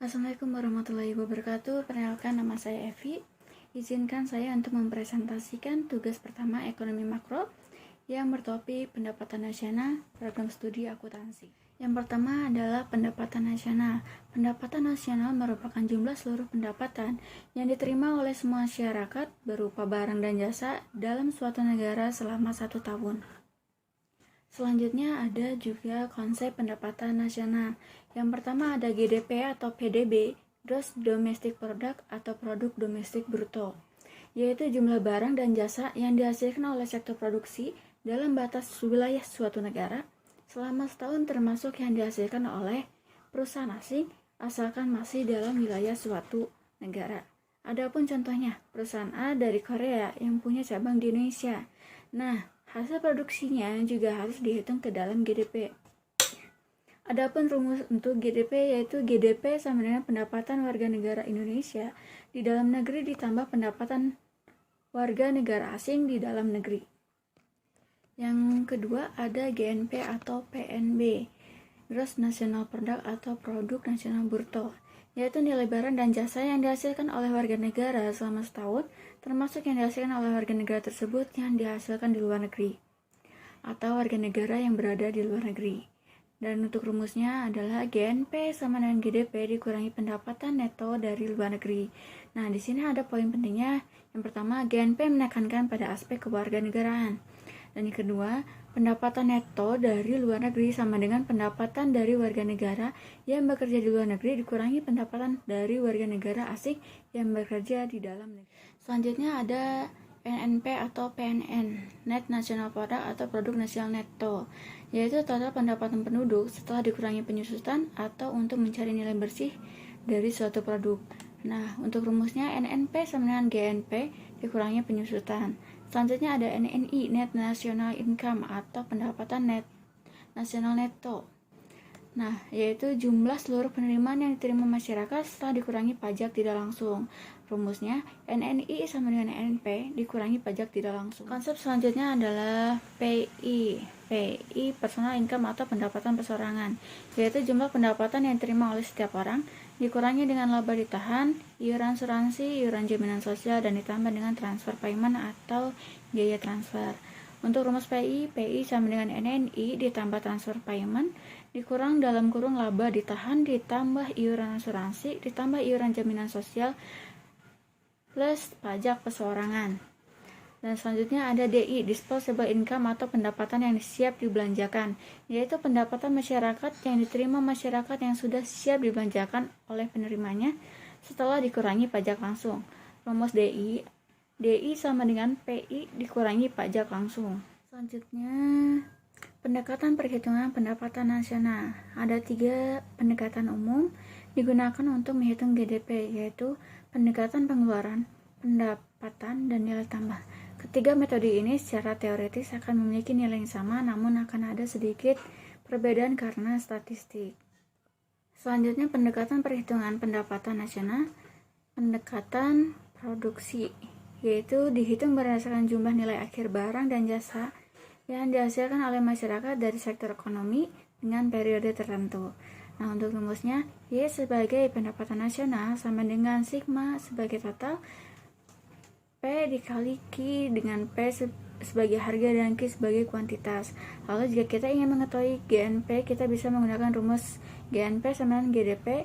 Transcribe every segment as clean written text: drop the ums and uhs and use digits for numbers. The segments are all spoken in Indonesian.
Assalamualaikum warahmatullahi wabarakatuh. Perkenalkan, nama saya Evi. Izinkan saya untuk mempresentasikan tugas pertama ekonomi makro yang bertopik pendapatan nasional, program studi akuntansi. Yang pertama adalah pendapatan nasional. Pendapatan nasional merupakan jumlah seluruh pendapatan yang diterima oleh semua masyarakat berupa barang dan jasa dalam suatu negara selama 1 tahun. Selanjutnya ada juga konsep pendapatan nasional. Yang pertama ada GDP atau PDB, Gross Domestic Product atau Produk Domestik Bruto, yaitu jumlah barang dan jasa yang dihasilkan oleh sektor produksi dalam batas wilayah suatu negara selama setahun, termasuk yang dihasilkan oleh perusahaan asing asalkan masih dalam wilayah suatu negara. Adapun contohnya, perusahaan A dari Korea yang punya cabang di Indonesia. Nah, hasil produksinya juga harus dihitung ke dalam GDP. Adapun rumus untuk GDP yaitu GDP sama dengan pendapatan warga negara Indonesia di dalam negeri ditambah pendapatan warga negara asing di dalam negeri. Yang kedua ada GNP atau PNB, Gross National Product atau Produk Nasional Bruto, yaitu nilai barang dan jasa yang dihasilkan oleh warga negara selama setahun, termasuk yang dihasilkan oleh warga negara tersebut yang dihasilkan di luar negeri, atau warga negara yang berada di luar negeri. Dan untuk rumusnya adalah GNP sama dengan GDP dikurangi pendapatan neto dari luar negeri. Nah, di sini ada poin pentingnya. Yang pertama, GNP menekankan pada aspek kewarganegaraan. Dan yang kedua, pendapatan neto dari luar negeri sama dengan pendapatan dari warga negara yang bekerja di luar negeri dikurangi pendapatan dari warga negara asing yang bekerja di dalam negeri. Selanjutnya ada NNP atau PNN, Net National Product atau Produk Nasional Neto, yaitu total pendapatan penduduk setelah dikurangi penyusutan atau untuk mencari nilai bersih dari suatu produk. Nah, untuk rumusnya NNP sama dengan GNP dikurangi penyusutan. Selanjutnya ada NNI, Net National Income atau pendapatan net nasional neto. Nah, yaitu jumlah seluruh penerimaan yang diterima masyarakat setelah dikurangi pajak tidak langsung. Rumusnya NNI sama dengan NNP dikurangi pajak tidak langsung. Konsep selanjutnya adalah PI, Personal Income atau pendapatan perseorangan, yaitu jumlah pendapatan yang diterima oleh setiap orang dikurangi dengan laba ditahan, iuran asuransi, iuran jaminan sosial, dan ditambah dengan transfer payment atau biaya transfer. Untuk rumus PI sama dengan NNI ditambah transfer payment dikurang dalam kurung laba ditahan ditambah iuran asuransi ditambah iuran jaminan sosial plus pajak perseorangan. Dan selanjutnya ada DI, Disposable Income atau pendapatan yang siap dibelanjakan, yaitu pendapatan masyarakat yang diterima masyarakat yang sudah siap dibelanjakan oleh penerimanya setelah dikurangi pajak langsung. Rumus DI sama dengan PI dikurangi pajak langsung. Selanjutnya, pendekatan perhitungan pendapatan nasional. Ada 3 pendekatan umum digunakan untuk menghitung GDP, yaitu pendekatan pengeluaran, pendapatan, dan nilai tambah. Ketiga metode ini secara teoritis akan memiliki nilai yang sama, namun akan ada sedikit perbedaan karena statistik. Selanjutnya, pendekatan perhitungan pendapatan nasional, pendekatan produksi, yaitu dihitung berdasarkan jumlah nilai akhir barang dan jasa yang dihasilkan oleh masyarakat dari sektor ekonomi dengan periode tertentu. Nah, untuk rumusnya, Y sebagai pendapatan nasional sama dengan sigma sebagai total, P dikali Q dengan P sebagai harga dan Q sebagai kuantitas. Lalu jika kita ingin mengetahui GNP, kita bisa menggunakan rumus GNP sama dengan GDP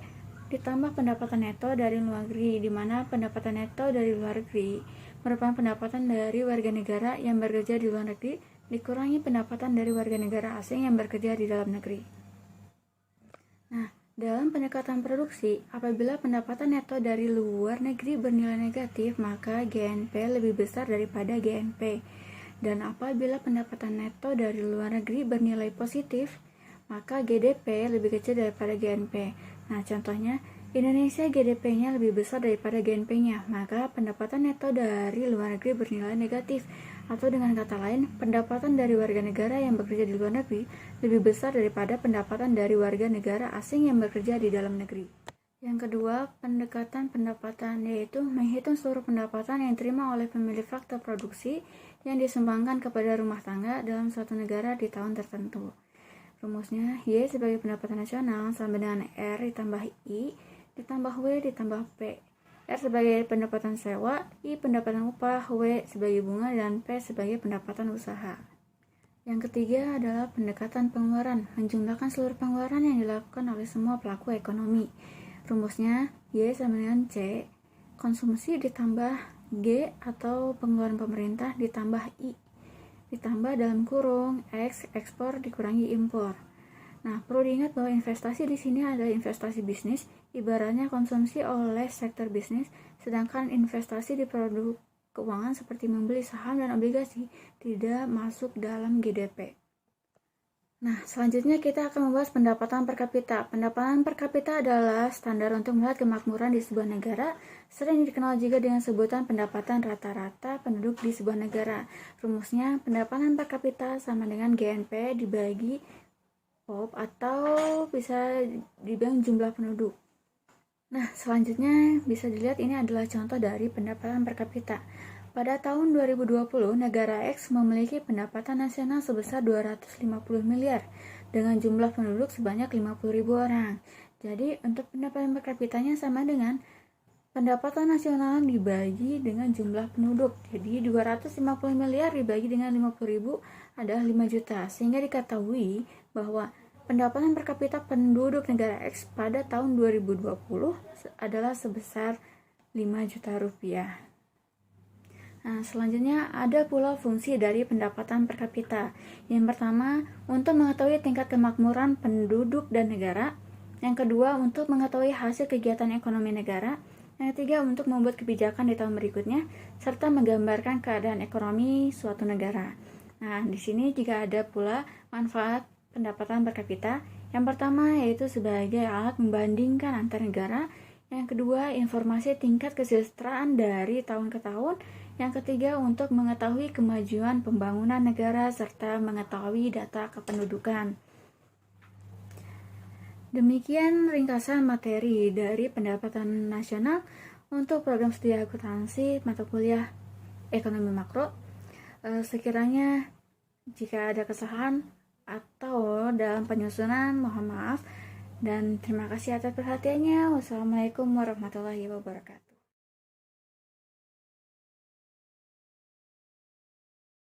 ditambah pendapatan neto dari luar negeri, di mana pendapatan neto dari luar negeri merupakan pendapatan dari warga negara yang bekerja di luar negeri dikurangi pendapatan dari warga negara asing yang bekerja di dalam negeri. Nah, dalam pendekatan produksi, apabila pendapatan neto dari luar negeri bernilai negatif, maka GNP lebih besar daripada GNP. Dan apabila pendapatan neto dari luar negeri bernilai positif, maka GDP lebih kecil daripada GNP. Nah, contohnya, Indonesia GDP-nya lebih besar daripada GNP-nya, maka pendapatan neto dari luar negeri bernilai negatif. Atau dengan kata lain, pendapatan dari warga negara yang bekerja di luar negeri lebih besar daripada pendapatan dari warga negara asing yang bekerja di dalam negeri. Yang kedua, pendekatan pendapatan, yaitu menghitung seluruh pendapatan yang diterima oleh pemilik faktor produksi yang disumbangkan kepada rumah tangga dalam suatu negara di tahun tertentu. Rumusnya, Y sebagai pendapatan nasional sama dengan R ditambah I ditambah W ditambah P. R sebagai pendapatan sewa, I pendapatan upah, W sebagai bunga, dan P sebagai pendapatan usaha. Yang ketiga adalah pendekatan pengeluaran, menjumlahkan seluruh pengeluaran yang dilakukan oleh semua pelaku ekonomi. Rumusnya Y sama dengan C, konsumsi ditambah G atau pengeluaran pemerintah ditambah I, ditambah dalam kurung X, ekspor dikurangi impor. Nah, perlu diingat bahwa investasi di sini adalah investasi bisnis, ibaratnya konsumsi oleh sektor bisnis, sedangkan investasi di produk keuangan seperti membeli saham dan obligasi tidak masuk dalam GDP. Nah, selanjutnya kita akan membahas pendapatan per kapita. Pendapatan per kapita adalah standar untuk melihat kemakmuran di sebuah negara, sering dikenal juga dengan sebutan pendapatan rata-rata penduduk di sebuah negara. Rumusnya, pendapatan per kapita sama dengan GNP dibagi POP atau bisa dibilang jumlah penduduk. Nah, selanjutnya bisa dilihat ini adalah contoh dari pendapatan per kapita. Pada tahun 2020, negara X memiliki pendapatan nasional sebesar 250 miliar dengan jumlah penduduk sebanyak 50.000 orang. Jadi, untuk pendapatan per kapitanya sama dengan pendapatan nasional dibagi dengan jumlah penduduk. Jadi 250 miliar dibagi dengan 50.000 adalah 5 juta. Sehingga diketahui bahwa pendapatan per kapita penduduk negara X pada tahun 2020 adalah sebesar 5 juta rupiah. Nah, selanjutnya ada pula fungsi dari pendapatan per kapita. Yang pertama, untuk mengetahui tingkat kemakmuran penduduk dan negara. Yang kedua, untuk mengetahui hasil kegiatan ekonomi negara. Yang ketiga, untuk membuat kebijakan di tahun berikutnya, serta menggambarkan keadaan ekonomi suatu negara. Nah, di sini juga ada pula manfaat pendapatan per kapita. Yang pertama yaitu sebagai alat membandingkan antar negara. Yang kedua, informasi tingkat kesejahteraan dari tahun ke tahun. Yang ketiga, untuk mengetahui kemajuan pembangunan negara serta mengetahui data kependudukan. Demikian ringkasan materi dari pendapatan nasional untuk program studi akuntansi mata kuliah ekonomi makro. Sekiranya jika ada kesalahan atau dalam penyusunan, mohon maaf dan terima kasih atas perhatiannya. Wassalamualaikum warahmatullahi wabarakatuh.